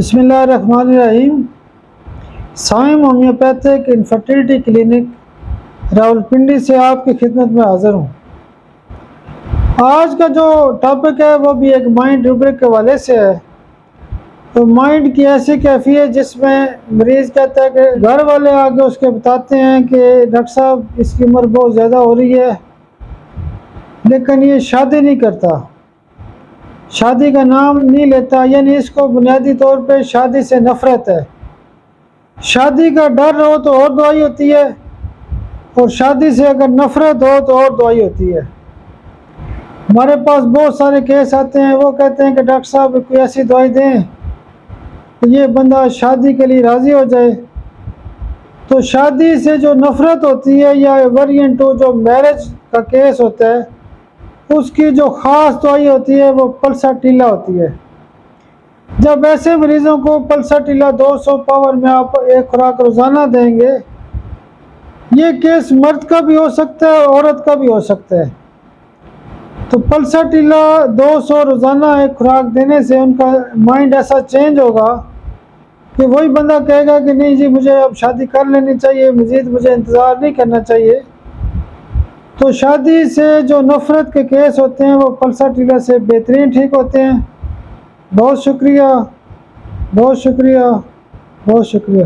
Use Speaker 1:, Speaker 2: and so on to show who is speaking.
Speaker 1: بسم اللہ الرحمن الرحیم۔ سائم ہومیوپیتھک انفرٹیلٹی کلینک راولپنڈی سے آپ کی خدمت میں حاضر ہوں۔ آج کا جو ٹاپک ہے وہ بھی ایک مائنڈ روبرک کے حوالے سے ہے۔ تو مائنڈ کی ایسی کیفیت جس میں مریض کہتا ہے کہ گھر والے آگے اس کے بتاتے ہیں کہ ڈاکٹر صاحب اس کی عمر بہت زیادہ ہو رہی ہے، لیکن یہ شادی نہیں کرتا، شادی کا نام نہیں لیتا، یعنی اس کو بنیادی طور پہ شادی سے نفرت ہے۔ شادی کا ڈر ہو تو اور دوائی ہوتی ہے، اور شادی سے اگر نفرت ہو تو اور دوائی ہوتی ہے۔ ہمارے پاس بہت سارے کیس آتے ہیں، وہ کہتے ہیں کہ ڈاکٹر صاحب کوئی ایسی دوائی دیں کہ یہ بندہ شادی کے لیے راضی ہو جائے۔ تو شادی سے جو نفرت ہوتی ہے یا ویرینٹ جو میرج کا کیس ہوتا ہے، اس کی جو خاص دوائی ہوتی ہے وہ پلساٹیلا ہوتی ہے۔ جب ایسے مریضوں کو پلساٹیلا 200 پاور میں آپ ایک خوراک روزانہ دیں گے، یہ کیس مرد کا بھی ہو سکتا ہے، عورت کا بھی ہو سکتا ہے۔ تو پلساٹیلا 200 روزانہ ایک خوراک دینے سے ان کا مائنڈ ایسا چینج ہوگا کہ وہی بندہ کہے گا کہ نہیں جی مجھے اب شادی کر لینی چاہیے، مزید مجھے انتظار نہیں کرنا چاہیے۔ تو شادی سے جو نفرت کے کیس ہوتے ہیں وہ پلساٹیلا سے بہترین ٹھیک ہوتے ہیں۔ بہت شکریہ، بہت شکریہ، بہت شکریہ۔